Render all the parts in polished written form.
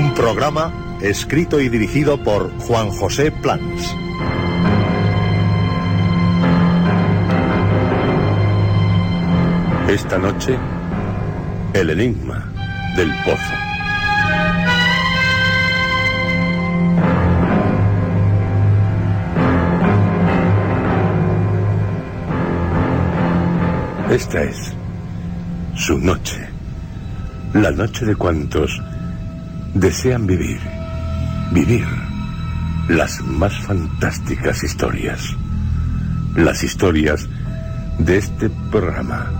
Un programa escrito y dirigido por Juan José Plans. Esta noche, el enigma del pozo. Esta es su noche, la noche de cuantos desean vivir las más fantásticas historias, las historias de este programa,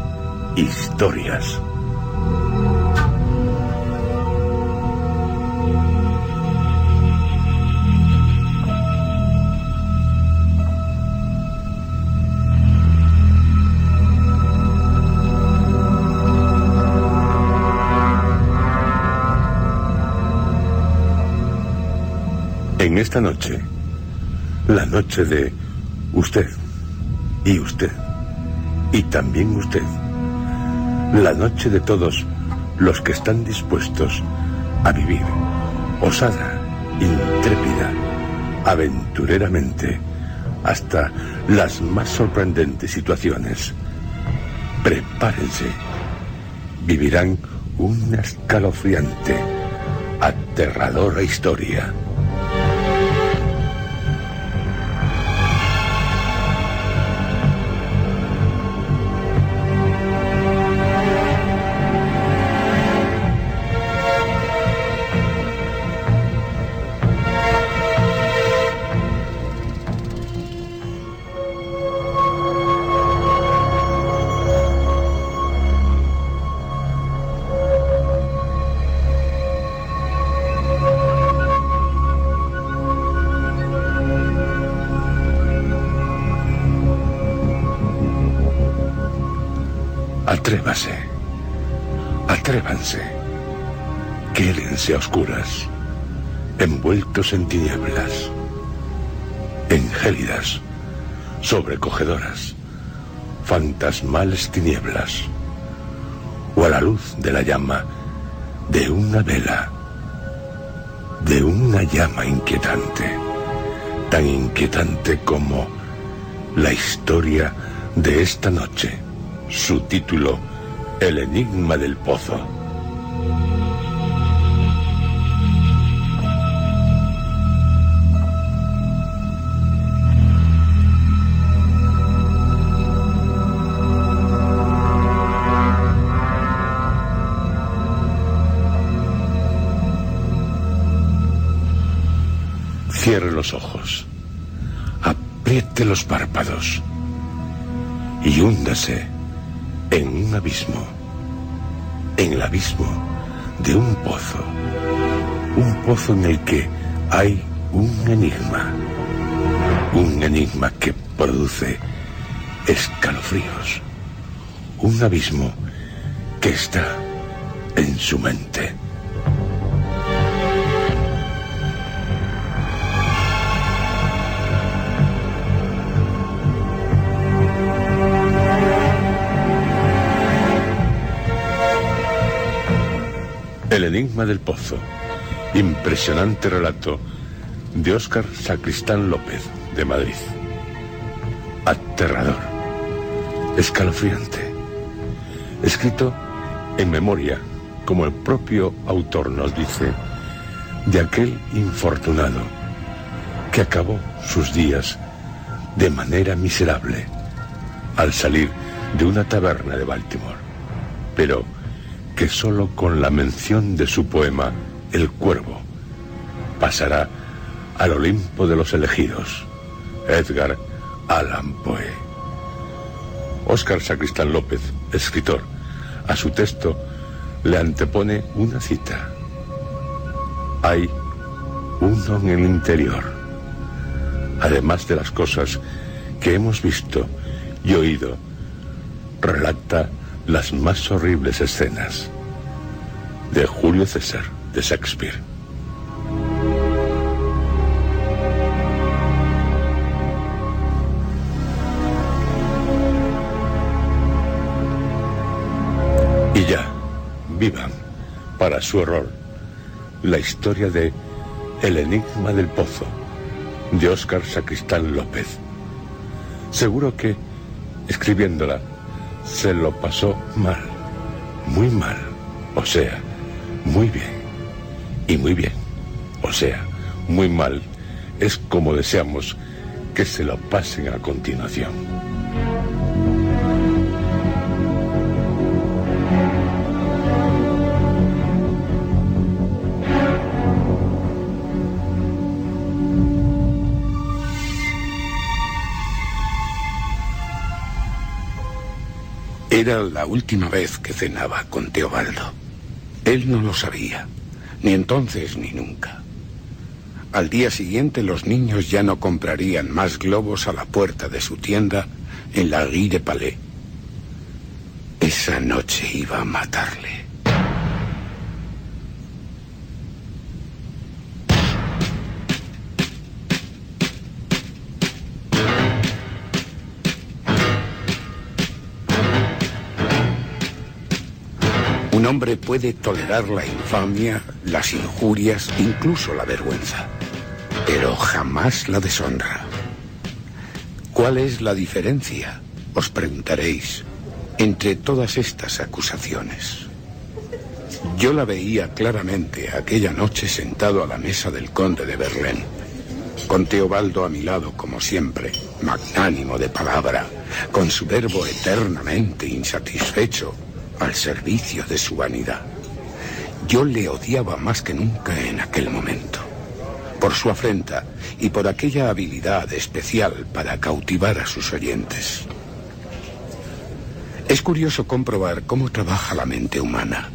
Historias. En esta noche, la noche de usted, y también usted, la noche de todos los que están dispuestos a vivir osada, intrépida, aventureramente, hasta las más sorprendentes situaciones. Prepárense, vivirán una escalofriante, aterradora historia. Atrévanse, quédense a oscuras, envueltos en tinieblas, en gélidas, sobrecogedoras, fantasmales tinieblas, o a la luz de la llama de una vela, de una llama inquietante, tan inquietante como la historia de esta noche. Su título, El enigma del pozo. Cierre los ojos, apriete los párpados y húndase en un abismo, en el abismo de un pozo en el que hay un enigma que produce escalofríos, un abismo que está en su mente. El enigma del pozo, impresionante relato de Óscar Sacristán López, de Madrid. Aterrador, escalofriante, escrito en memoria, como el propio autor nos dice, de aquel infortunado que acabó sus días de manera miserable al salir de una taberna de Baltimore, pero que solo con la mención de su poema El Cuervo pasará al Olimpo de los elegidos. Edgar Allan Poe. Óscar Sacristán López, escritor, a su texto le antepone una cita. Hay uno en el interior, además de las cosas que hemos visto y oído, relata las más horribles escenas. De Julio César, de Shakespeare. Y ya, vivan, para su horror, la historia de El enigma del pozo, de Óscar Sacristán López. Seguro que, escribiéndola, se lo pasó mal, muy mal, o sea, muy bien, y muy bien, o sea, muy mal, es como deseamos que se lo pasen a continuación. Era la última vez que cenaba con Teobaldo. Él no lo sabía, ni entonces ni nunca. Al día siguiente los niños ya no comprarían más globos a la puerta de su tienda en la Rue de Palais. Esa noche iba a matarle. Un hombre puede tolerar la infamia, las injurias, incluso la vergüenza, pero jamás la deshonra. ¿Cuál es la diferencia, os preguntaréis, entre todas estas acusaciones? Yo la veía claramente aquella noche sentado a la mesa del conde de Verlaine, con Teobaldo a mi lado como siempre, magnánimo de palabra, con su verbo eternamente insatisfecho, al servicio de su vanidad. Yo le odiaba más que nunca en aquel momento, por su afrenta y por aquella habilidad especial para cautivar a sus oyentes. Es curioso comprobar cómo trabaja la mente humana.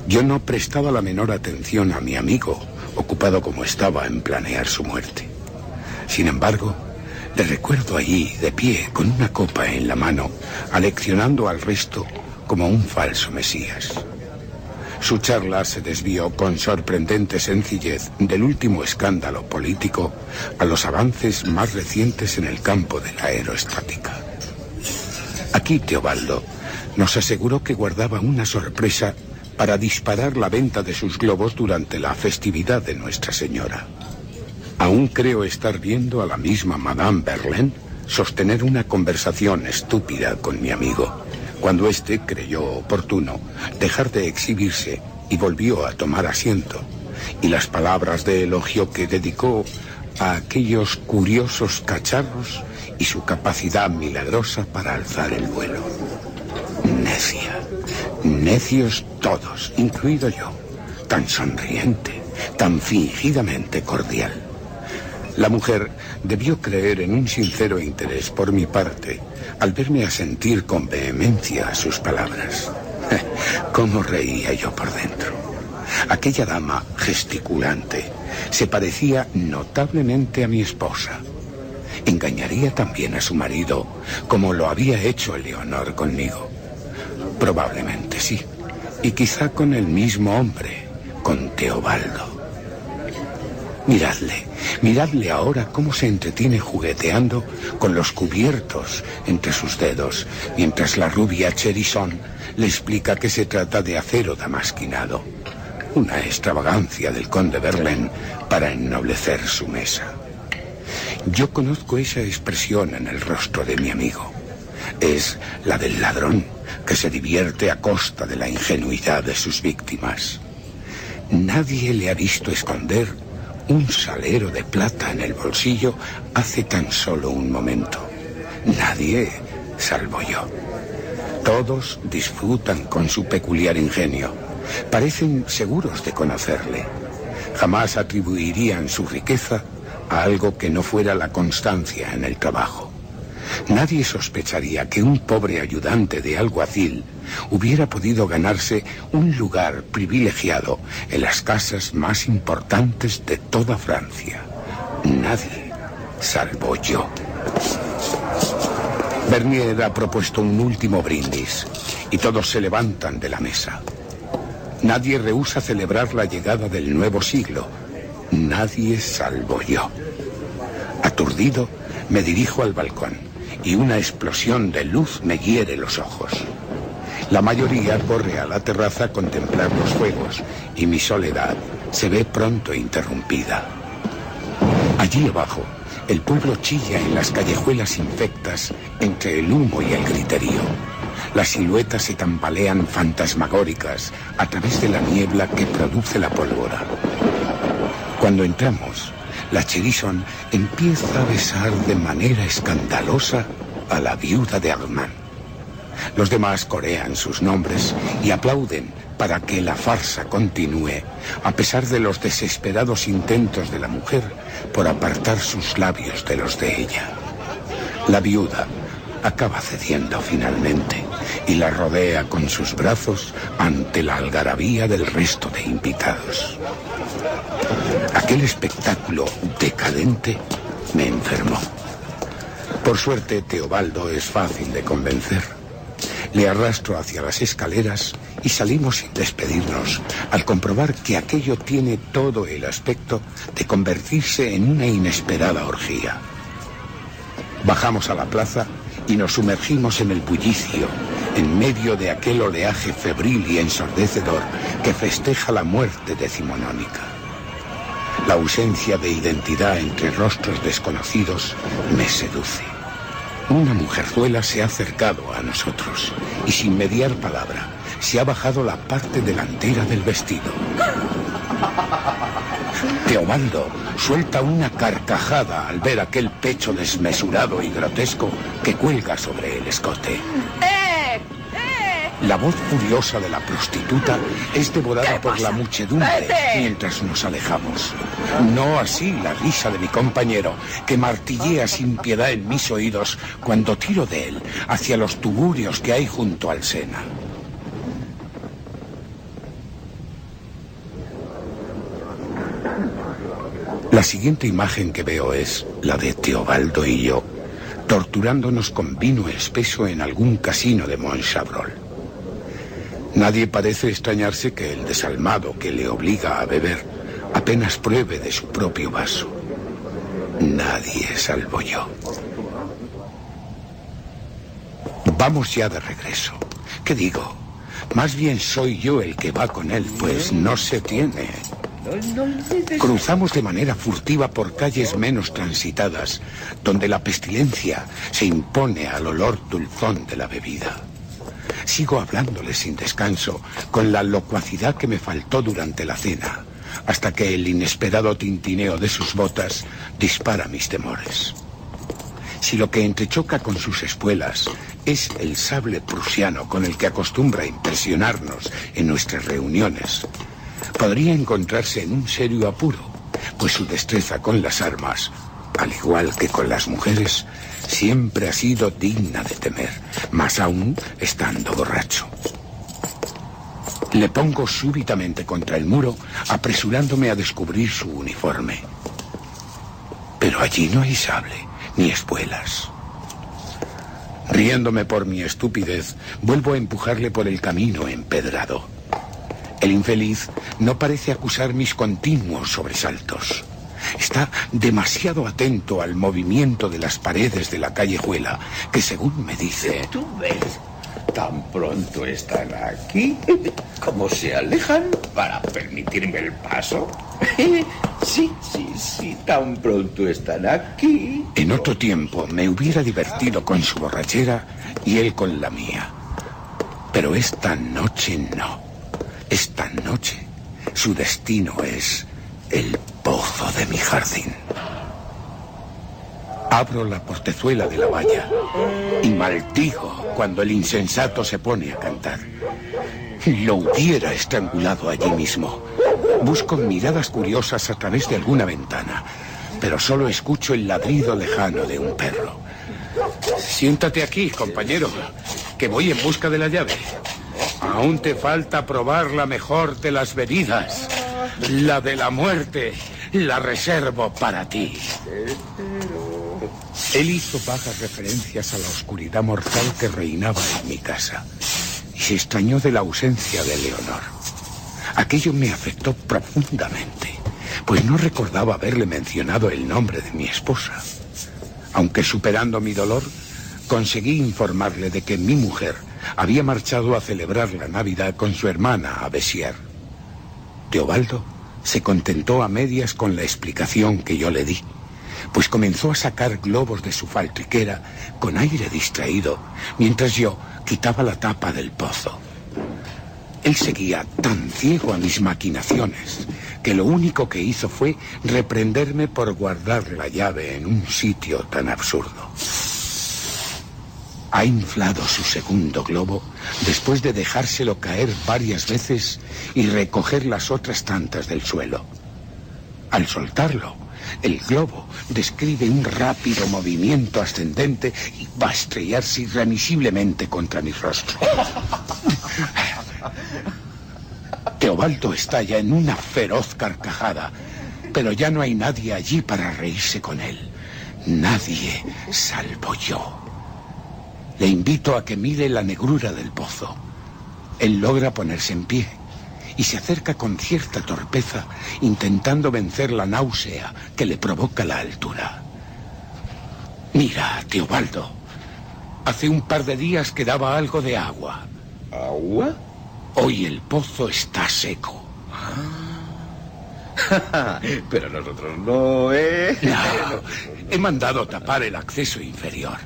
Yo no prestaba la menor atención a mi amigo, ocupado como estaba en planear su muerte. Sin embargo, le recuerdo allí, de pie, con una copa en la mano, aleccionando al resto como un falso mesías. Su charla se desvió con sorprendente sencillez del último escándalo político a los avances más recientes en el campo de la aerostática. Aquí Teobaldo nos aseguró que guardaba una sorpresa para disparar la venta de sus globos durante la festividad de Nuestra Señora. Aún creo estar viendo a la misma Madame Verlaine sostener una conversación estúpida con mi amigo, cuando éste creyó oportuno dejar de exhibirse y volvió a tomar asiento, y las palabras de elogio que dedicó a aquellos curiosos cacharros y su capacidad milagrosa para alzar el vuelo. Necia, necios todos, incluido yo, tan sonriente, tan fingidamente cordial. La mujer debió creer en un sincero interés por mi parte al verme asentir con vehemencia a sus palabras. Cómo reía yo por dentro. Aquella dama gesticulante se parecía notablemente a mi esposa. ¿Engañaría también a su marido como lo había hecho Eleonor conmigo? Probablemente sí, y quizá con el mismo hombre, con Teobaldo. Miradle ahora cómo se entretiene jugueteando con los cubiertos entre sus dedos, mientras la rubia Cherison le explica que se trata de acero damasquinado. Una extravagancia del conde Verlaine para ennoblecer su mesa. Yo conozco esa expresión en el rostro de mi amigo. Es la del ladrón que se divierte a costa de la ingenuidad de sus víctimas. Nadie le ha visto esconder un salero de plata en el bolsillo hace tan solo un momento. Nadie, salvo yo. Todos disfrutan con su peculiar ingenio. Parecen seguros de conocerle. Jamás atribuirían su riqueza a algo que no fuera la constancia en el trabajo. Nadie sospecharía que un pobre ayudante de alguacil hubiera podido ganarse un lugar privilegiado en las casas más importantes de toda Francia. Nadie, salvo yo. Bernier ha propuesto un último brindis y todos se levantan de la mesa. Nadie rehúsa celebrar la llegada del nuevo siglo. Nadie salvo yo. Aturdido, me dirijo al balcón y una explosión de luz me hiere los ojos. La mayoría corre a la terraza a contemplar los fuegos y mi soledad se ve pronto interrumpida. Allí abajo, el pueblo chilla en las callejuelas infectas entre el humo y el griterío. Las siluetas se tambalean fantasmagóricas a través de la niebla que produce la pólvora. Cuando entramos, la Cherison empieza a besar de manera escandalosa a la viuda de Armand. Los demás corean sus nombres y aplauden para que la farsa continúe, a pesar de los desesperados intentos de la mujer por apartar sus labios de los de ella. La viuda acaba cediendo finalmente y la rodea con sus brazos ante la algarabía del resto de invitados. Aquel espectáculo decadente me enfermó. Por suerte, Teobaldo es fácil de convencer. Le arrastro hacia las escaleras y salimos sin despedirnos, al comprobar que aquello tiene todo el aspecto de convertirse en una inesperada orgía. Bajamos a la plaza y nos sumergimos en el bullicio, en medio de aquel oleaje febril y ensordecedor que festeja la muerte decimonónica. La ausencia de identidad entre rostros desconocidos me seduce. Una mujerzuela se ha acercado a nosotros y sin mediar palabra se ha bajado la parte delantera del vestido. Teobaldo suelta una carcajada al ver aquel pecho desmesurado y grotesco que cuelga sobre el escote. La voz furiosa de la prostituta es devorada por la muchedumbre mientras nos alejamos. No así la risa de mi compañero, que martillea sin piedad en mis oídos cuando tiro de él hacia los tugurios que hay junto al Sena. La siguiente imagen que veo es la de Teobaldo y yo, torturándonos con vino espeso en algún casino de Montchabrol. Nadie parece extrañarse que el desalmado que le obliga a beber apenas pruebe de su propio vaso. Nadie salvo yo. Vamos ya de regreso. ¿Qué digo? Más bien soy yo el que va con él, pues no se tiene. Cruzamos de manera furtiva por calles menos transitadas, donde la pestilencia se impone al olor dulzón de la bebida. Sigo hablándole sin descanso, con la locuacidad que me faltó durante la cena, hasta que el inesperado tintineo de sus botas dispara mis temores. Si lo que entrechoca con sus espuelas es el sable prusiano con el que acostumbra impresionarnos en nuestras reuniones, podría encontrarse en un serio apuro, pues su destreza con las armas, al igual que con las mujeres, siempre ha sido digna de temer, más aún estando borracho. Le pongo súbitamente contra el muro, apresurándome a descubrir su uniforme. Pero allí no hay sable, ni espuelas. Riéndome por mi estupidez, vuelvo a empujarle por el camino empedrado. El infeliz no parece acusar mis continuos sobresaltos. Está demasiado atento al movimiento de las paredes de la callejuela, que según me dice... ¿Tú ves? Tan pronto están aquí, como se alejan para permitirme el paso. Sí, tan pronto están aquí. En otro tiempo me hubiera divertido con su borrachera y él con la mía. Pero esta noche no. Esta noche su destino es el pozo de mi jardín. Abro la portezuela de la valla y maldigo cuando el insensato se pone a cantar. Lo hubiera estrangulado allí mismo. Busco miradas curiosas a través de alguna ventana, pero solo escucho el ladrido lejano de un perro. Siéntate aquí, compañero, que voy en busca de la llave. Aún te falta probar la mejor de las bebidas, la de la muerte. La reservo para ti. Él hizo vagas referencias a la oscuridad mortal que reinaba en mi casa y se extrañó de la ausencia de Leonor. Aquello me afectó profundamente, pues no recordaba haberle mencionado el nombre de mi esposa. Aunque superando mi dolor, conseguí informarle de que mi mujer había marchado a celebrar la Navidad con su hermana a Béziers. Teobaldo Se contentó a medias con la explicación que yo le di, pues comenzó a sacar globos de su faltriquera con aire distraído, mientras yo quitaba la tapa del pozo. Él seguía tan ciego a mis maquinaciones que lo único que hizo fue reprenderme por guardar la llave en un sitio tan absurdo. Ha inflado su segundo globo después de dejárselo caer varias veces y recoger las otras tantas del suelo. Al soltarlo, el globo describe un rápido movimiento ascendente y va a estrellarse irremisiblemente contra mi rostro. Teobaldo estalla en una feroz carcajada, pero ya no hay nadie allí para reírse con él. Nadie salvo yo. Le invito a que mire la negrura del pozo. Él logra ponerse en pie y se acerca con cierta torpeza, intentando vencer la náusea que le provoca la altura. Mira, Teobaldo, hace un par de días quedaba algo de agua. ¿Agua? Hoy el pozo está seco. Pero nosotros no, ¿eh? No, he mandado tapar el acceso inferior.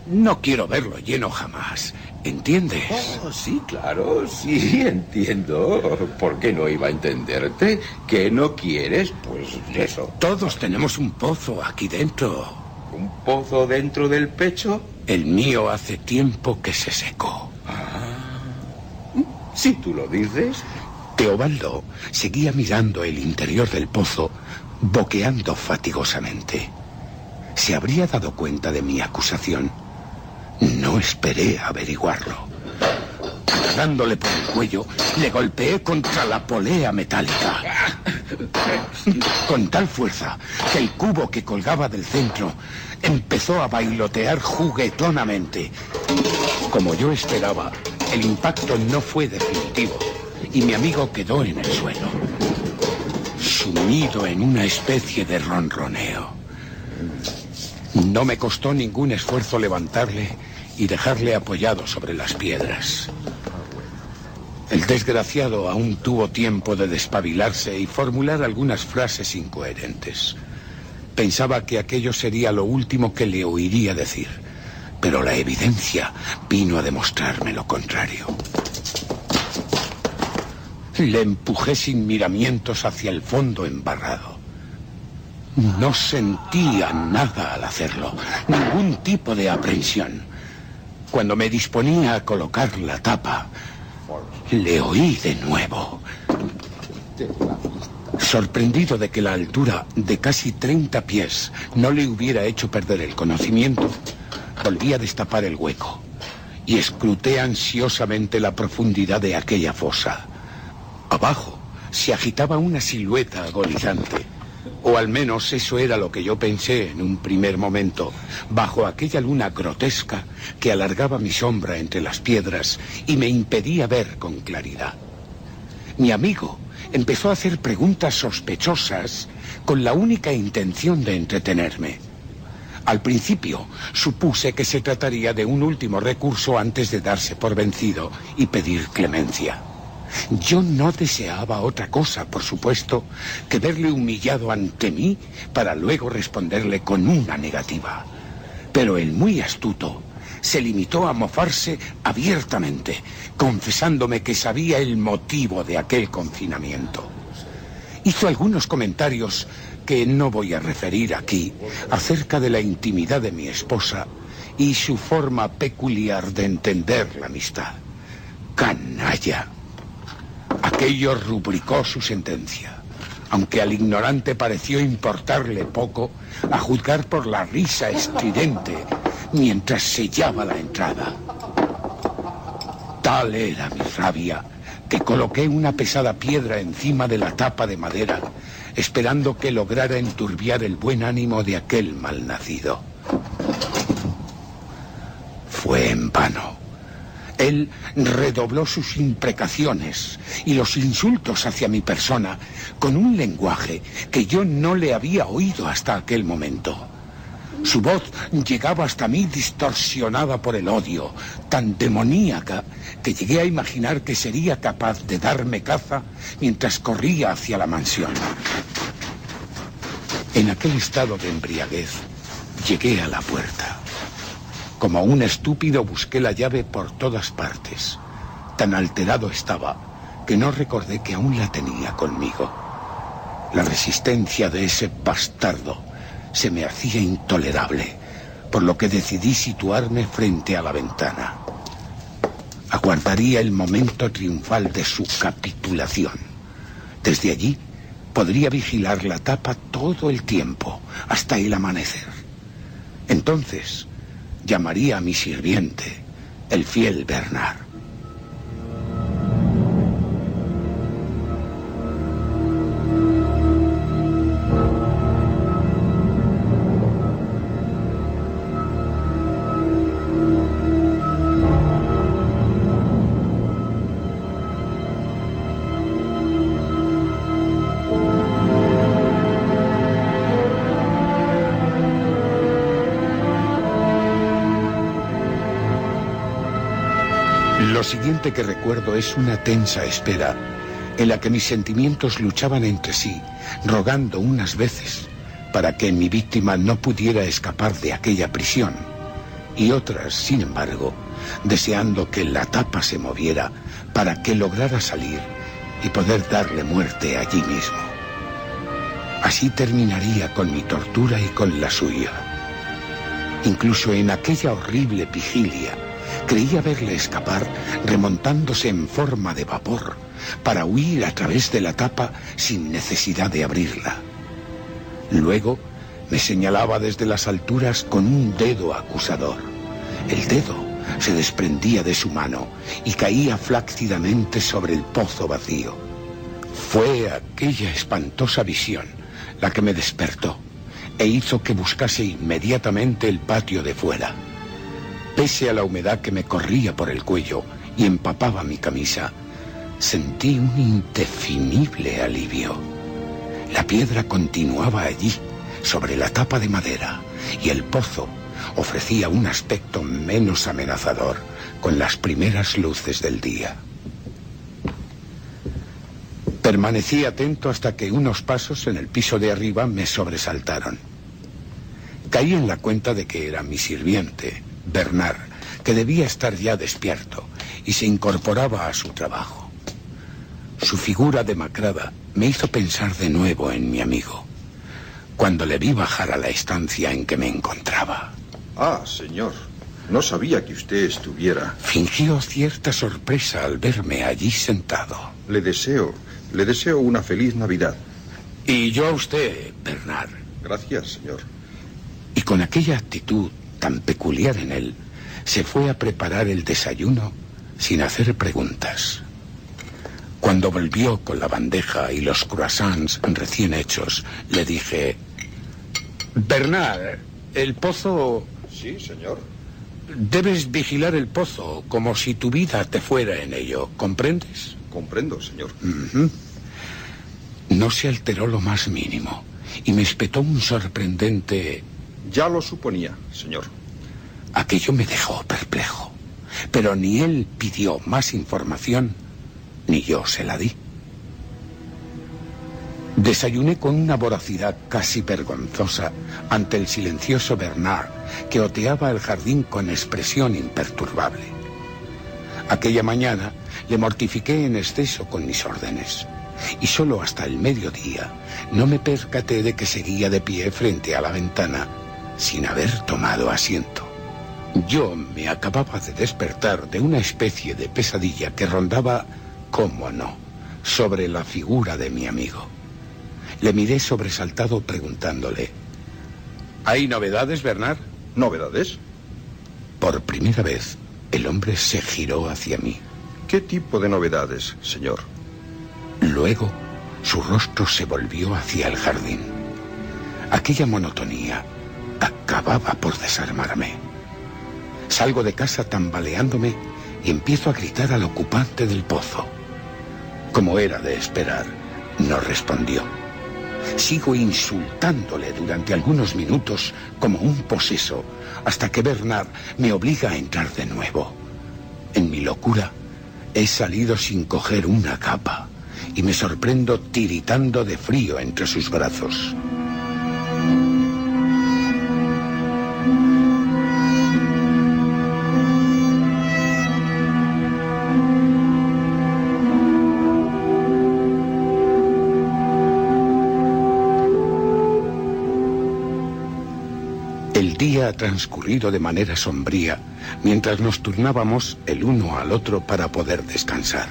No quiero verlo lleno jamás. ¿Entiendes? Oh, sí, claro, sí, entiendo. ¿Por qué no iba a entenderte? ¿Qué no quieres? Pues eso. Todos tenemos un pozo aquí dentro. ¿Un pozo dentro del pecho? El mío hace tiempo que se secó. Si tú lo dices. Teobaldo seguía mirando el interior del pozo, boqueando fatigosamente. ¿Se habría dado cuenta de mi acusación? No esperé a averiguarlo. Agarrándole por el cuello, le golpeé contra la polea metálica. Con tal fuerza que el cubo que colgaba del centro empezó a bailotear juguetonamente. Como yo esperaba, el impacto no fue definitivo y mi amigo quedó en el suelo, sumido en una especie de ronroneo. No me costó ningún esfuerzo levantarle y dejarle apoyado sobre las piedras. El desgraciado aún tuvo tiempo de despabilarse y formular algunas frases incoherentes. Pensaba que aquello sería lo último que le oiría decir, pero la evidencia vino a demostrarme lo contrario. Le empujé sin miramientos hacia el fondo embarrado. No sentía nada al hacerlo, ningún tipo de aprensión. Cuando me disponía a colocar la tapa, le oí de nuevo. Sorprendido de que la altura de casi 30 pies no le hubiera hecho perder el conocimiento, volví a destapar el hueco y escruté ansiosamente la profundidad de aquella fosa. Abajo se agitaba una silueta agonizante, o al menos eso era lo que yo pensé en un primer momento, bajo aquella luna grotesca que alargaba mi sombra entre las piedras y me impedía ver con claridad. Mi amigo empezó a hacer preguntas sospechosas con la única intención de entretenerme. Al principio supuse que se trataría de un último recurso antes de darse por vencido y pedir clemencia. Yo no deseaba otra cosa, por supuesto, que verle humillado ante mí para luego responderle con una negativa. Pero el muy astuto se limitó a mofarse abiertamente, confesándome que sabía el motivo de aquel confinamiento. Hizo algunos comentarios que no voy a referir aquí acerca de la intimidad de mi esposa y su forma peculiar de entender la amistad. Canalla. Aquello rubricó su sentencia, aunque al ignorante pareció importarle poco, a juzgar por la risa estridente mientras sellaba la entrada. Tal era mi rabia que coloqué una pesada piedra encima de la tapa de madera, esperando que lograra enturbiar el buen ánimo de aquel malnacido. Fue en vano. Él redobló sus imprecaciones y los insultos hacia mi persona con un lenguaje que yo no le había oído hasta aquel momento. Su voz llegaba hasta mí distorsionada por el odio, tan demoníaca que llegué a imaginar que sería capaz de darme caza mientras corría hacia la mansión. En aquel estado de embriaguez, llegué a la puerta. Como un estúpido busqué la llave por todas partes. Tan alterado estaba que no recordé que aún la tenía conmigo. La resistencia de ese bastardo se me hacía intolerable, por lo que decidí situarme frente a la ventana. Aguardaría el momento triunfal de su capitulación. Desde allí podría vigilar la tapa todo el tiempo, hasta el amanecer. Entonces llamaría a mi sirviente, el fiel Bernard. Lo siguiente que recuerdo es una tensa espera en la que mis sentimientos luchaban entre sí, rogando unas veces para que mi víctima no pudiera escapar de aquella prisión, y otras, sin embargo, deseando que la tapa se moviera para que lograra salir y poder darle muerte allí mismo. Así terminaría con mi tortura y con la suya. Incluso en aquella horrible vigilia, creía verle escapar remontándose en forma de vapor para huir a través de la tapa sin necesidad de abrirla. Luego me señalaba desde las alturas con un dedo acusador. El dedo se desprendía de su mano y caía flácidamente sobre el pozo vacío. Fue aquella espantosa visión la que me despertó e hizo que buscase inmediatamente el patio de fuera. Pese a la humedad que me corría por el cuello y empapaba mi camisa, sentí un indefinible alivio. La piedra continuaba allí, sobre la tapa de madera, y el pozo ofrecía un aspecto menos amenazador con las primeras luces del día. Permanecí atento hasta que unos pasos en el piso de arriba me sobresaltaron. Caí en la cuenta de que era mi sirviente, Bernard, que debía estar ya despierto y se incorporaba a su trabajo. Su figura demacrada me hizo pensar de nuevo en mi amigo, cuando le vi bajar a la estancia en que me encontraba. Ah, señor, no sabía que usted estuviera. Fingió cierta sorpresa al verme allí sentado. Le deseo una feliz Navidad. Y yo a usted, Bernard. Gracias, señor. Y con aquella actitud tan peculiar en él, se fue a preparar el desayuno sin hacer preguntas. Cuando volvió con la bandeja y los croissants recién hechos, le dije: Bernard, el pozo... Sí, señor. Debes vigilar el pozo como si tu vida te fuera en ello, ¿comprendes? Comprendo, señor. No se alteró lo más mínimo y me espetó un sorprendente... Ya lo suponía, señor. Aquello me dejó perplejo, pero ni él pidió más información, ni yo se la di. Desayuné con una voracidad casi vergonzosa ante el silencioso Bernard, que oteaba el jardín con expresión imperturbable. Aquella mañana le mortifiqué en exceso con mis órdenes, y solo hasta el mediodía no me percaté de que seguía de pie frente a la ventana, sin haber tomado asiento. Yo me acababa de despertar de una especie de pesadilla que rondaba, cómo no, sobre la figura de mi amigo. Le miré sobresaltado preguntándole: ¿hay novedades, Bernard? ¿Novedades? Por primera vez, el hombre se giró hacia mí. ¿Qué tipo de novedades, señor? Luego, su rostro se volvió hacia el jardín. Aquella monotonía acababa por desarmarme. Salgo de casa tambaleándome y empiezo a gritar al ocupante del pozo. Como era de esperar, no respondió. Sigo insultándole durante algunos minutos como un poseso, hasta que Bernard me obliga a entrar de nuevo. En mi locura, he salido sin coger una capa y me sorprendo tiritando de frío entre sus brazos. El día ha transcurrido de manera sombría, mientras nos turnábamos el uno al otro para poder descansar.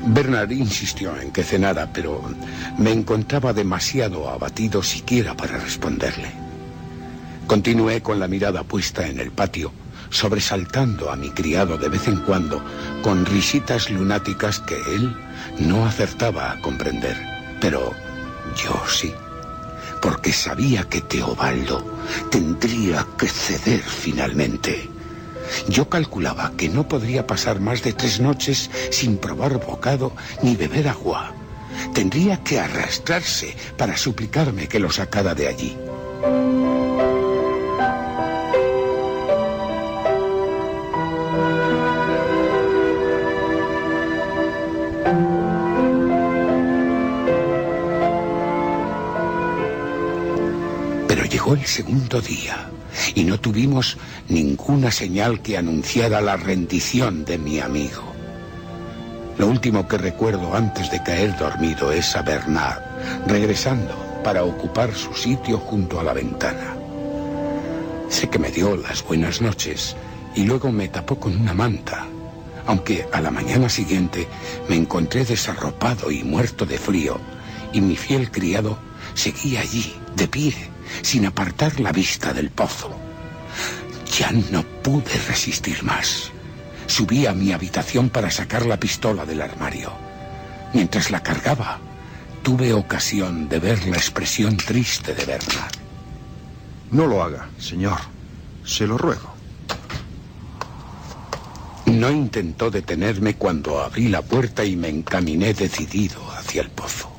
Bernard insistió en que cenara, pero me encontraba demasiado abatido siquiera para responderle. Continué con la mirada puesta en el patio, sobresaltando a mi criado de vez en cuando con risitas lunáticas que él no acertaba a comprender, pero yo sí. Porque sabía que Teobaldo tendría que ceder finalmente. Yo calculaba que no podría pasar más de 3 noches sin probar bocado ni beber agua. Tendría que arrastrarse para suplicarme que lo sacara de allí. Llegó el segundo día y no tuvimos ninguna señal que anunciara la rendición de mi amigo. Lo último que recuerdo antes de caer dormido es a Bernard regresando para ocupar su sitio junto a la ventana. Sé que me dio las buenas noches y luego me tapó con una manta, aunque a la mañana siguiente me encontré desarropado y muerto de frío, y mi fiel criado seguía allí, de pie, sin apartar la vista del pozo. Ya no pude resistir más. Subí a mi habitación para sacar la pistola del armario. Mientras la cargaba, tuve ocasión de ver la expresión triste de Bernard. No lo haga, señor. Se lo ruego. No intentó detenerme cuando abrí la puerta y me encaminé decidido hacia el pozo.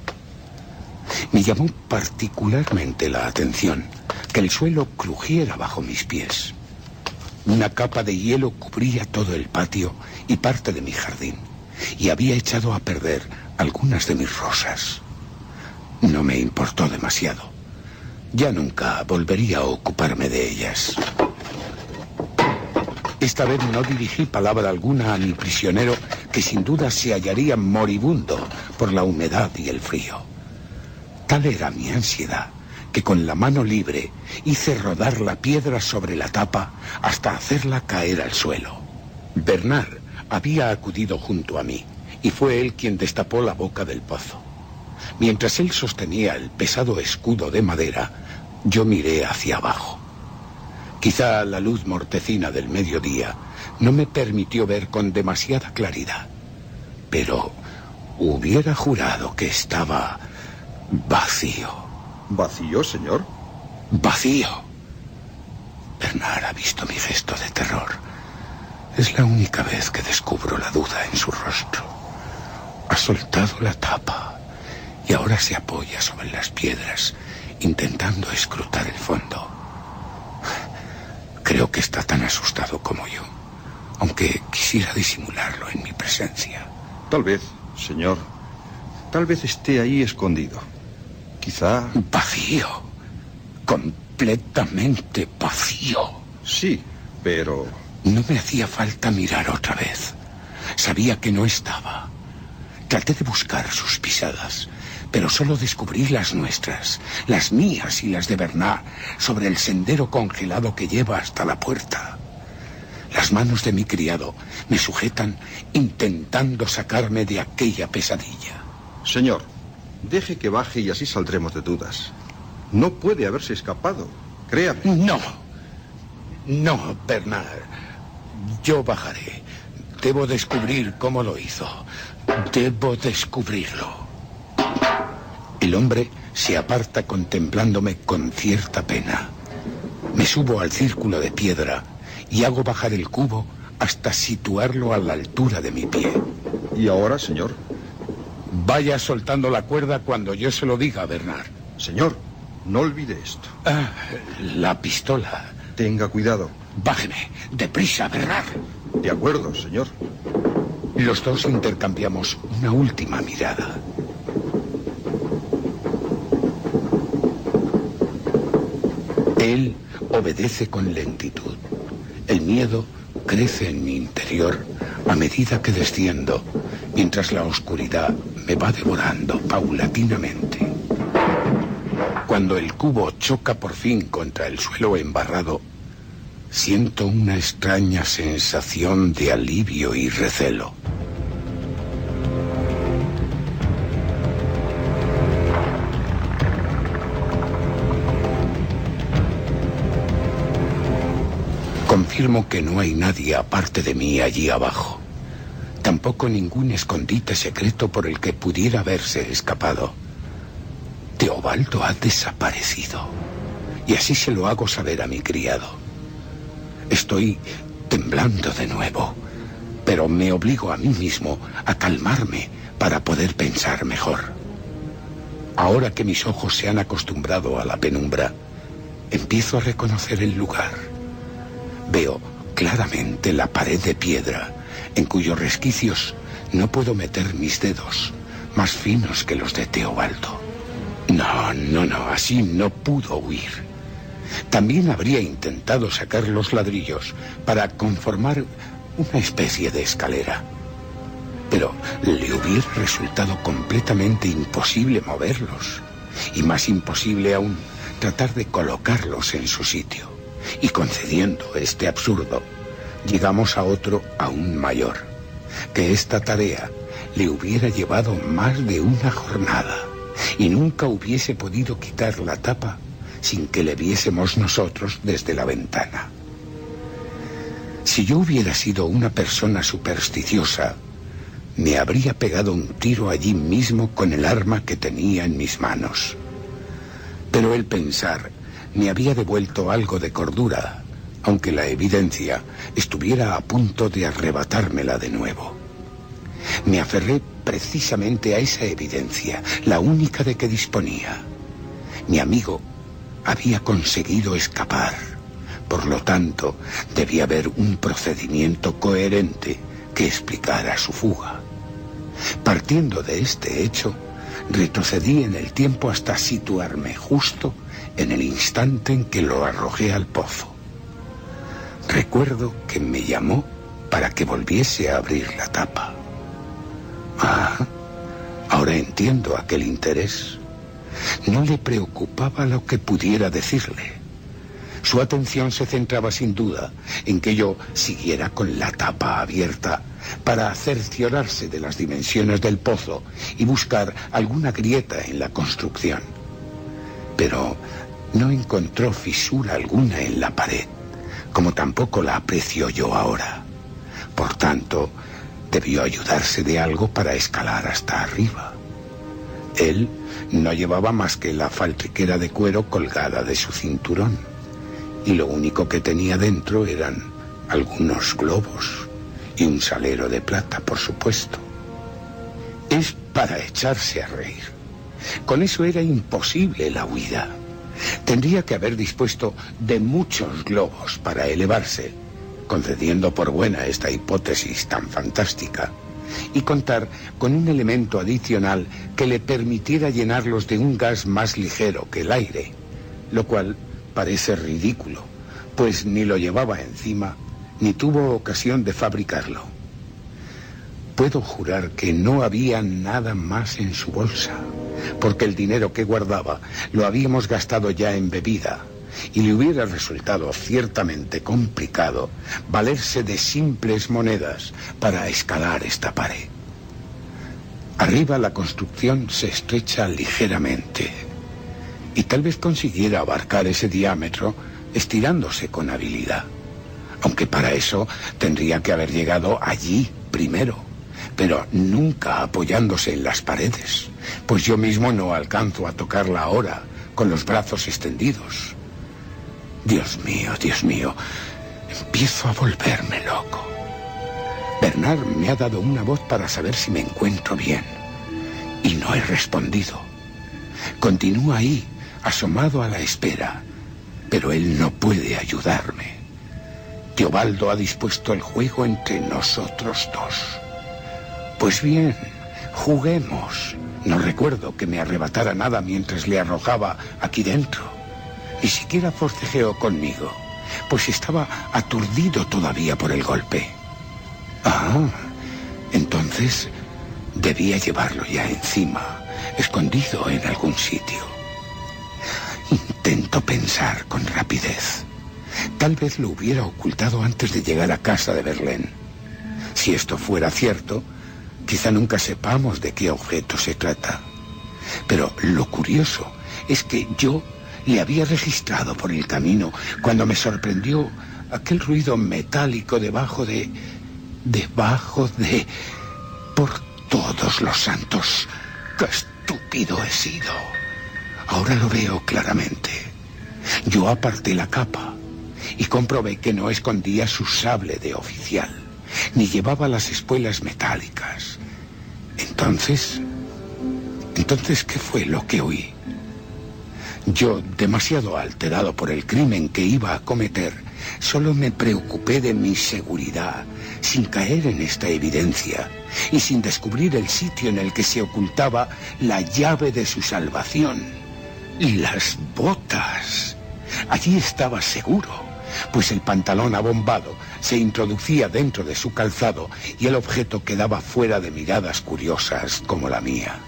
Me llamó particularmente la atención que el suelo crujiera bajo mis pies. Una capa de hielo cubría todo el patio y parte de mi jardín, y había echado a perder algunas de mis rosas. No me importó demasiado. Ya nunca volvería a ocuparme de ellas. Esta vez no dirigí palabra alguna a mi prisionero, que sin duda se hallaría moribundo por la humedad y el frío. Tal era mi ansiedad que con la mano libre hice rodar la piedra sobre la tapa hasta hacerla caer al suelo. Bernard había acudido junto a mí y fue él quien destapó la boca del pozo. Mientras él sostenía el pesado escudo de madera, yo miré hacia abajo. Quizá la luz mortecina del mediodía no me permitió ver con demasiada claridad, pero hubiera jurado que estaba vacío. ¿Vacío, señor? Vacío. Bernard ha visto mi gesto de terror. Es la única vez que descubro la duda en su rostro. Ha soltado la tapa y ahora se apoya sobre las piedras, intentando escrutar el fondo. Creo que está tan asustado como yo, aunque quisiera disimularlo en mi presencia. Tal vez, señor. Tal vez esté ahí escondido. Quizá... Vacío. Completamente vacío. Sí, pero... No me hacía falta mirar otra vez. Sabía que no estaba. Traté de buscar sus pisadas, pero solo descubrí las nuestras, las mías y las de Bernard, sobre el sendero congelado que lleva hasta la puerta. Las manos de mi criado me sujetan intentando sacarme de aquella pesadilla. Señor, deje que baje y así saldremos de dudas. No puede haberse escapado, créame. No, Bernard. Yo bajaré. Debo descubrir cómo lo hizo. Debo descubrirlo. El hombre se aparta contemplándome con cierta pena. Me subo al círculo de piedra y hago bajar el cubo hasta situarlo a la altura de mi pie. ¿Y ahora, señor? Vaya soltando la cuerda cuando yo se lo diga, Bernard. Señor, no olvide esto. La pistola. Tenga cuidado. Bájeme. Deprisa, Bernard. De acuerdo, señor. Los dos intercambiamos una última mirada. Él obedece con lentitud. El miedo crece en mi interior a medida que desciendo, mientras la oscuridad me va devorando paulatinamente. Cuando el cubo choca por fin contra el suelo embarrado, siento una extraña sensación de alivio y recelo. Confirmo que no hay nadie aparte de mí allí abajo. Tampoco ningún escondite secreto por el que pudiera haberse escapado. Teobaldo ha desaparecido. Y así se lo hago saber a mi criado. Estoy temblando de nuevo, pero me obligo a mí mismo a calmarme para poder pensar mejor. Ahora que mis ojos se han acostumbrado a la penumbra, empiezo a reconocer el lugar. Veo claramente la pared de piedra, en cuyos resquicios no puedo meter mis dedos, más finos que los de Teobaldo. No, así no pudo huir. También habría intentado sacar los ladrillos para conformar una especie de escalera. Pero le hubiera resultado completamente imposible moverlos. Y más imposible aún, tratar de colocarlos en su sitio. Y concediendo este absurdo, llegamos a otro aún mayor. Que esta tarea le hubiera llevado más de una jornada. Y nunca hubiese podido quitar la tapa sin que le viésemos nosotros desde la ventana. Si yo hubiera sido una persona supersticiosa, me habría pegado un tiro allí mismo con el arma que tenía en mis manos. Pero el pensar me había devuelto algo de cordura, aunque la evidencia estuviera a punto de arrebatármela de nuevo. Me aferré precisamente a esa evidencia, la única de que disponía. Mi amigo había conseguido escapar. Por lo tanto, debía haber un procedimiento coherente que explicara su fuga. Partiendo de este hecho, retrocedí en el tiempo hasta situarme justo en el instante en que lo arrojé al pozo. Recuerdo que me llamó para que volviese a abrir la tapa. Ahora entiendo aquel interés. No le preocupaba lo que pudiera decirle. Su atención se centraba sin duda en que yo siguiera con la tapa abierta para cerciorarse de las dimensiones del pozo y buscar alguna grieta en la construcción. Pero no encontró fisura alguna en la pared, como tampoco la aprecio yo ahora. Por tanto, debió ayudarse de algo para escalar hasta arriba. Él no llevaba más que la faltriquera de cuero colgada de su cinturón, y lo único que tenía dentro eran algunos globos y un salero de plata, por supuesto. Es para echarse a reír. Con eso era imposible la huida. Tendría que haber dispuesto de muchos globos para elevarse, concediendo por buena esta hipótesis tan fantástica, y contar con un elemento adicional que le permitiera llenarlos de un gas más ligero que el aire, lo cual parece ridículo, pues ni lo llevaba encima, ni tuvo ocasión de fabricarlo. Puedo jurar que no había nada más en su bolsa, porque el dinero que guardaba lo habíamos gastado ya en bebida, y le hubiera resultado ciertamente complicado valerse de simples monedas para escalar esta pared. Arriba la construcción se estrecha ligeramente, y tal vez consiguiera abarcar ese diámetro estirándose con habilidad, aunque para eso tendría que haber llegado allí primero, pero nunca apoyándose en las paredes, pues yo mismo no alcanzo a tocarla ahora con los brazos extendidos. Dios mío, empiezo a volverme loco. Bernard me ha dado una voz para saber si me encuentro bien, y no he respondido. Continúa ahí, asomado a la espera, pero él no puede ayudarme. Teobaldo ha dispuesto el juego entre nosotros dos. Pues bien, juguemos. No recuerdo que me arrebatara nada mientras le arrojaba aquí dentro. Ni siquiera forcejeó conmigo, pues estaba aturdido todavía por el golpe. Ah, entonces debía llevarlo ya encima, escondido en algún sitio. Intento pensar con rapidez. Tal vez lo hubiera ocultado antes de llegar a casa de Verlaine. Si esto fuera cierto, quizá nunca sepamos de qué objeto se trata. Pero lo curioso es que yo le había registrado por el camino cuando me sorprendió aquel ruido metálico debajo de... Por todos los santos, ¡qué estúpido he sido! Ahora lo veo claramente. Yo aparté la capa y comprobé que no escondía su sable de oficial, ni llevaba las espuelas metálicas. Entonces, ¿qué fue lo que oí? Yo, demasiado alterado por el crimen que iba a cometer, solo me preocupé de mi seguridad, sin caer en esta evidencia y sin descubrir el sitio en el que se ocultaba la llave de su salvación. Las botas. Allí estaba seguro, pues el pantalón abombado se introducía dentro de su calzado y el objeto quedaba fuera de miradas curiosas como la mía.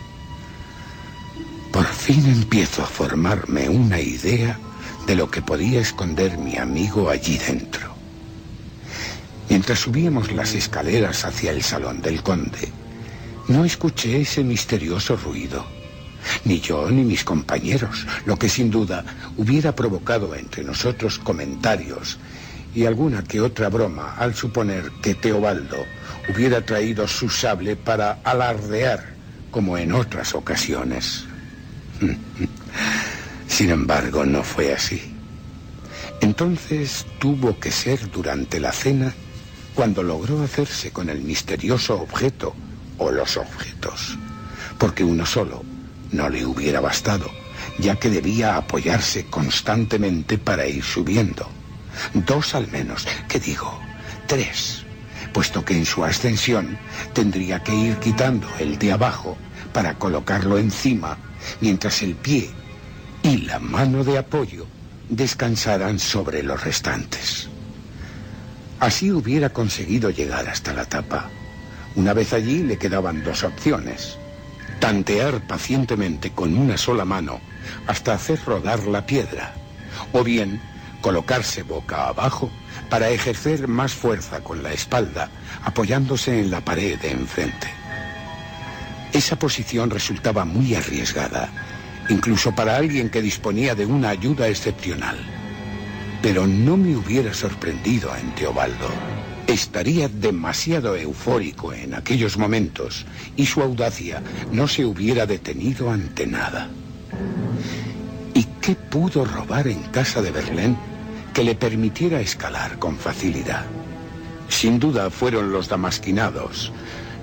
Por fin empiezo a formarme una idea de lo que podía esconder mi amigo allí dentro. Mientras subíamos las escaleras hacia el salón del conde, no escuché ese misterioso ruido. Ni yo ni mis compañeros, lo que sin duda hubiera provocado entre nosotros comentarios y alguna que otra broma al suponer que Teobaldo hubiera traído su sable para alardear como en otras ocasiones. Sin embargo, no fue así. Entonces tuvo que ser durante la cena cuando logró hacerse con el misterioso objeto o los objetos, porque uno solo no le hubiera bastado, ya que debía apoyarse constantemente para ir subiendo. 2 al menos, ¿qué digo? 3, puesto que en su ascensión tendría que ir quitando el de abajo para colocarlo encima, mientras el pie y la mano de apoyo descansaran sobre los restantes. Así hubiera conseguido llegar hasta la tapa. Una vez allí le quedaban 2 opciones: tantear pacientemente con una sola mano hasta hacer rodar la piedra, o bien colocarse boca abajo para ejercer más fuerza con la espalda, apoyándose en la pared de enfrente. Esa posición resultaba muy arriesgada, incluso para alguien que disponía de una ayuda excepcional. Pero no me hubiera sorprendido en Teobaldo. Estaría demasiado eufórico en aquellos momentos y su audacia no se hubiera detenido ante nada. ¿Y qué pudo robar en casa de Verlaine que le permitiera escalar con facilidad? Sin duda fueron los damasquinados,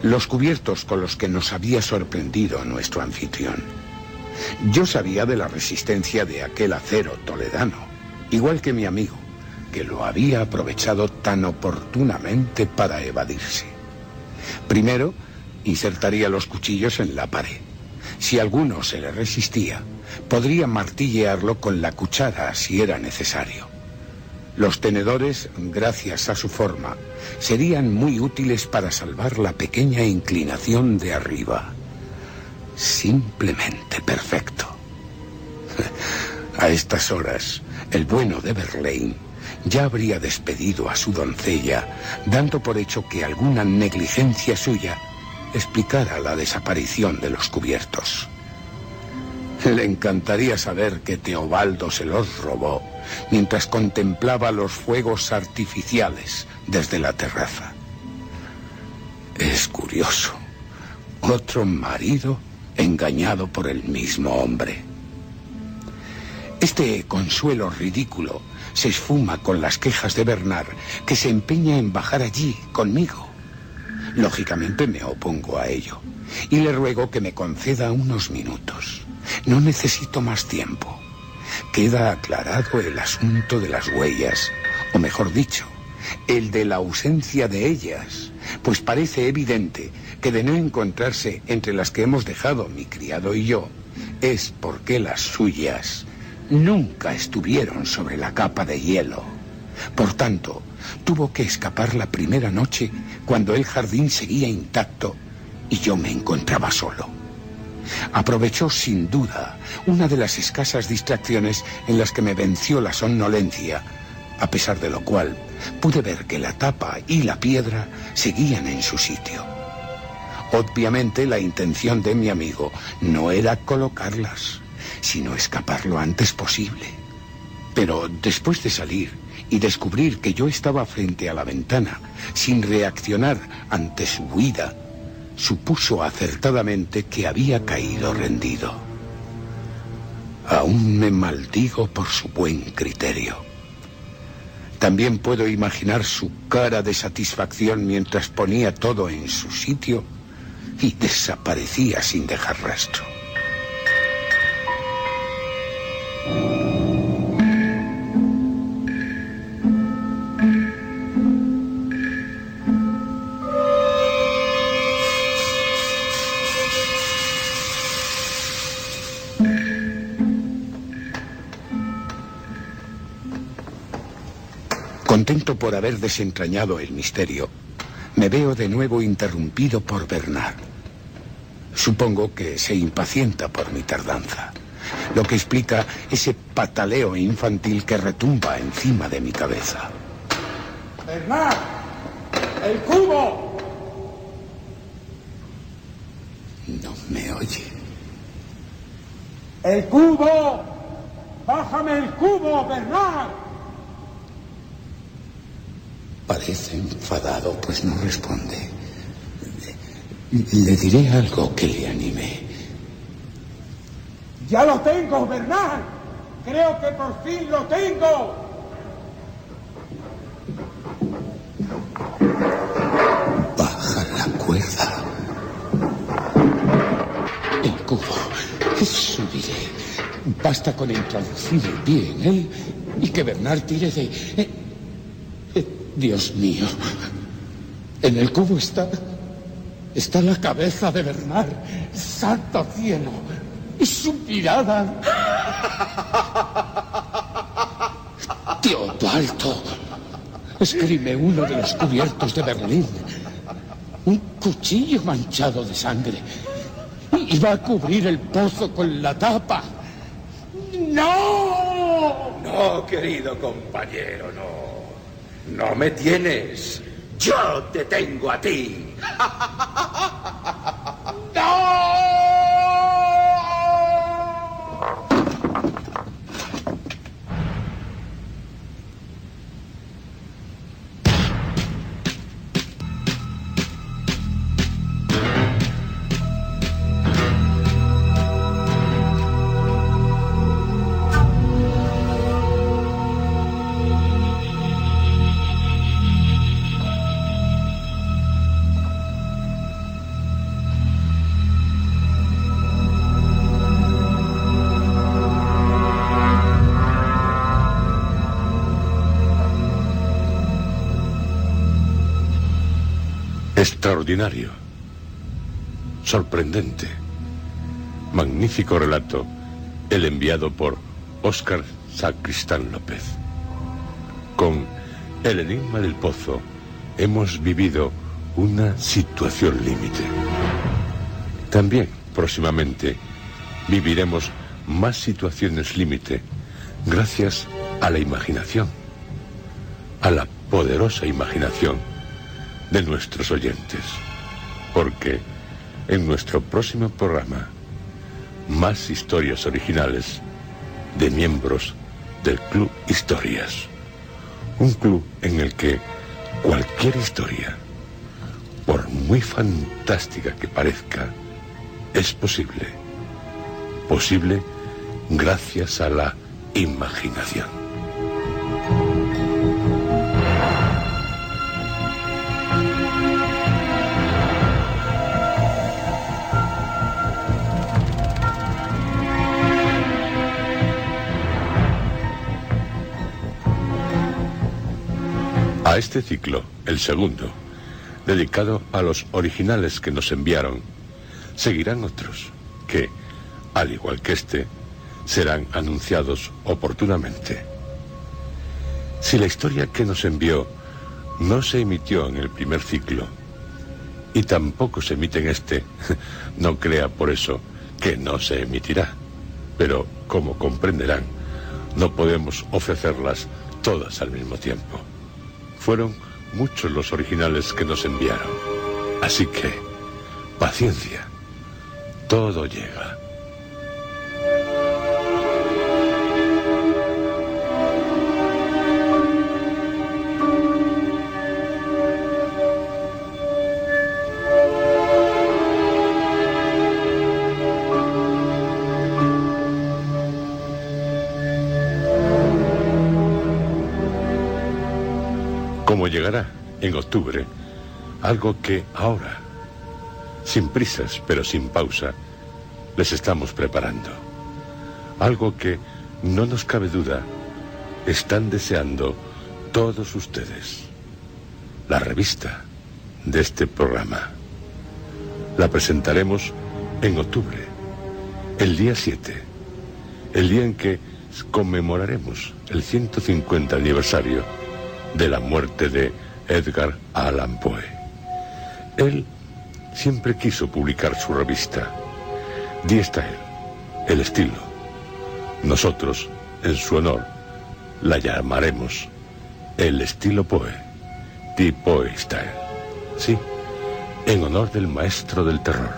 los cubiertos con los que nos había sorprendido nuestro anfitrión. Yo sabía de la resistencia de aquel acero toledano, igual que mi amigo, que lo había aprovechado tan oportunamente para evadirse. Primero, insertaría los cuchillos en la pared. Si alguno se le resistía, podría martillearlo con la cuchara si era necesario. Los tenedores, gracias a su forma, serían muy útiles para salvar la pequeña inclinación de arriba. Simplemente perfecto. A estas horas, el bueno de Verlaine ya habría despedido a su doncella, dando por hecho que alguna negligencia suya explicara la desaparición de los cubiertos. Le encantaría saber que Teobaldo se los robó mientras contemplaba los fuegos artificiales desde la terraza. Es curioso. Otro marido engañado por el mismo hombre. Este consuelo ridículo se esfuma con las quejas de Bernard, que se empeña en bajar allí conmigo. Lógicamente me opongo a ello, y le ruego que me conceda unos minutos. No necesito más tiempo. Queda aclarado el asunto de las huellas, o mejor dicho, el de la ausencia de ellas, pues parece evidente que de no encontrarse entre las que hemos dejado mi criado y yo, es porque las suyas nunca estuvieron sobre la capa de hielo. Por tanto, tuvo que escapar la primera noche cuando el jardín seguía intacto y yo me encontraba solo. Aprovechó sin duda una de las escasas distracciones en las que me venció la somnolencia, a pesar de lo cual pude ver que la tapa y la piedra seguían en su sitio. Obviamente la intención de mi amigo no era colocarlas, sino escapar lo antes posible. Pero después de salir y descubrir que yo estaba frente a la ventana, sin reaccionar ante su huida, supuso acertadamente que había caído rendido. Aún me maldigo por su buen criterio. También puedo imaginar su cara de satisfacción mientras ponía todo en su sitio y desaparecía sin dejar rastro. Contento por haber desentrañado el misterio, me veo de nuevo interrumpido por Bernard. Supongo que se impacienta por mi tardanza, lo que explica ese pataleo infantil que retumba encima de mi cabeza. ¡Bernard! ¡El cubo! No me oye. ¡El cubo! ¡Bájame el cubo, Bernard! Parece enfadado, pues no responde. Le diré algo que le anime. ¡Ya lo tengo, Bernard! ¡Creo que por fin lo tengo! Baja la cuerda. El cubo. Subiré. Basta con introducir el pie en él y que Bernard tire de... Dios mío. En el cubo está la cabeza de Bernard. ¡Santo cielo! Y su mirada. Teobaldo. Esgrime uno de los cubiertos de Berlín. Un cuchillo manchado de sangre. Y va a cubrir el pozo con la tapa. ¡No! No, querido compañero, no. No me tienes. Yo te tengo a ti. ¡No! Extraordinario, sorprendente, magnífico relato, el enviado por Óscar Sacristán López. Con El enigma del pozo hemos vivido una situación límite. También próximamente viviremos más situaciones límite gracias a la imaginación, a la poderosa imaginación de nuestros oyentes, porque en nuestro próximo programa más historias originales de miembros del Club Historias, un club en el que cualquier historia, por muy fantástica que parezca, es posible gracias a la imaginación. A este ciclo, el segundo, dedicado a los originales que nos enviaron, seguirán otros que, al igual que este, serán anunciados oportunamente. Si la historia que nos envió no se emitió en el primer ciclo, y tampoco se emite en este, no crea por eso que no se emitirá. Pero, como comprenderán, no podemos ofrecerlas todas al mismo tiempo. Fueron muchos los originales que nos enviaron. Así que, paciencia, todo llega. Como llegará en octubre, algo que ahora, sin prisas pero sin pausa, les estamos preparando. Algo que, no nos cabe duda, están deseando todos ustedes. La revista de este programa. La presentaremos en octubre, el día 7, el día en que conmemoraremos el 150 aniversario de la muerte de Edgar Allan Poe. Él siempre quiso publicar su revista. Die Style, el estilo. Nosotros, en su honor, la llamaremos el estilo Poe, Die Poe Style. Sí, en honor del maestro del terror,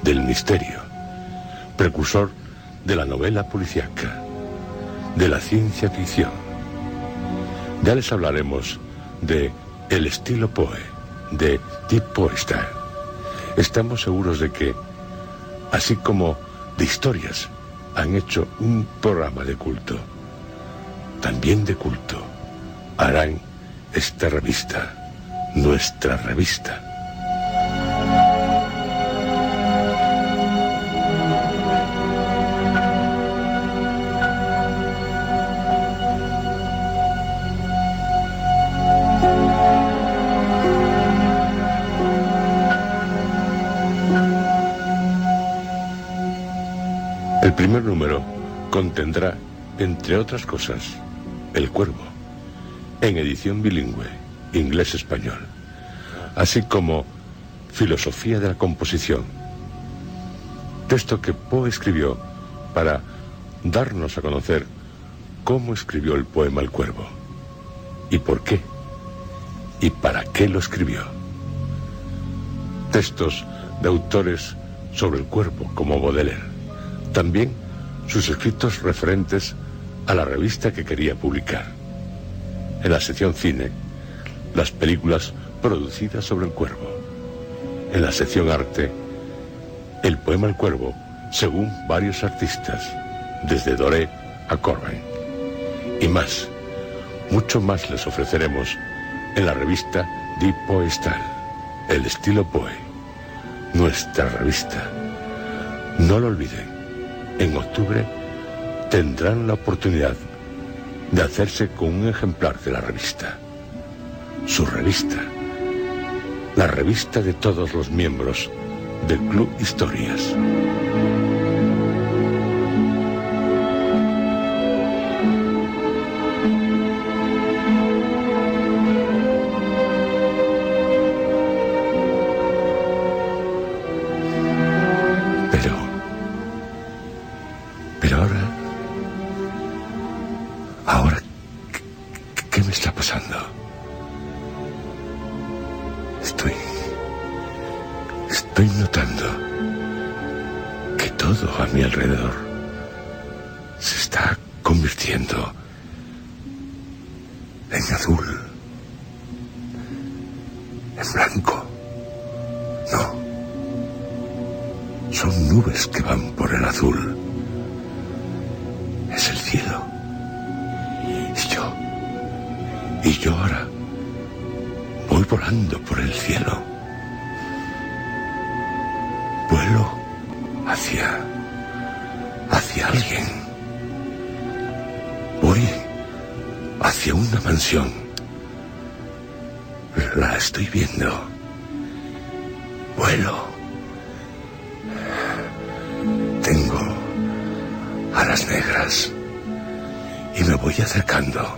del misterio, precursor de la novela policíaca, de la ciencia ficción. Ya les hablaremos de el estilo Poe, de Die Poe Style. Estamos seguros de que, así como de historias han hecho un programa de culto, también de culto harán esta revista, nuestra revista. El primer número contendrá, entre otras cosas, El Cuervo, en edición bilingüe, inglés-español, así como Filosofía de la composición, texto que Poe escribió para darnos a conocer cómo escribió el poema El Cuervo, y por qué, y para qué lo escribió. Textos de autores sobre el cuerpo como Baudelaire. También sus escritos referentes a la revista que quería publicar. En la sección cine, las películas producidas sobre el cuervo. En la sección arte, el poema El Cuervo, según varios artistas, desde Doré a Corben. Y más, mucho más les ofreceremos en la revista Die Poe Style, el estilo Poe, nuestra revista. No lo olviden. En octubre tendrán la oportunidad de hacerse con un ejemplar de la revista. Su revista. La revista de todos los miembros del Club Historias. Ahora, ¿qué me está pasando? Estoy notando que todo a mi alrededor se está convirtiendo en azul, en blanco. No, son nubes que van por el azul. Es el cielo. Y yo ahora voy volando por el cielo. Vuelo hacia alguien. Voy hacia una mansión estoy viendo. Vuelo. Tengo alas negras y me voy acercando.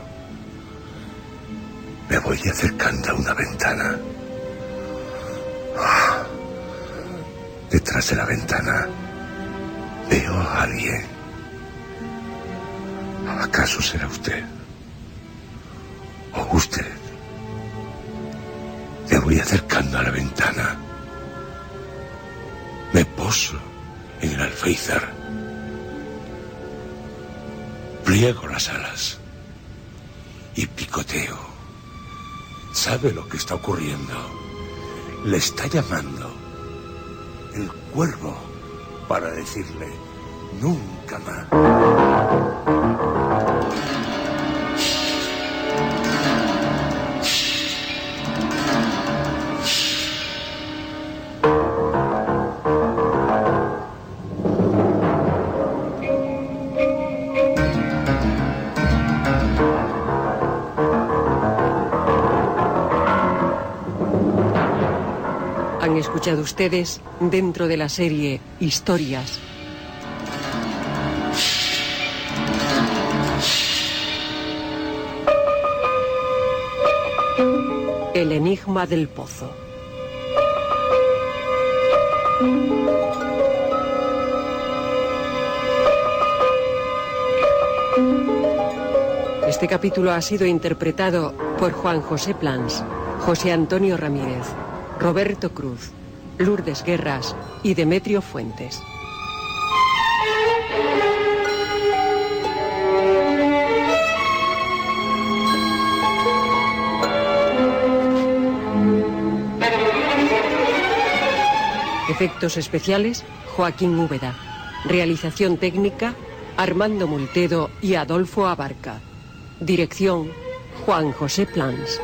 Me voy acercando a una ventana. Detrás de la ventana veo a alguien. ¿Acaso será usted? ¿O usted? Me voy acercando a la ventana. Me poso en el alféizar. Pliego las alas y picoteo. ¿Sabe lo que está ocurriendo? Le está llamando el cuervo para decirle nunca más. Han escuchado ustedes dentro de la serie Historias. El enigma del pozo. Este capítulo ha sido interpretado por Juan José Plans, José Antonio Ramírez, Roberto Cruz, Lourdes Guerras y Demetrio Fuentes. Efectos especiales, Joaquín Úbeda. Realización técnica, Armando Multedo y Adolfo Abarca. Dirección, Juan José Plans.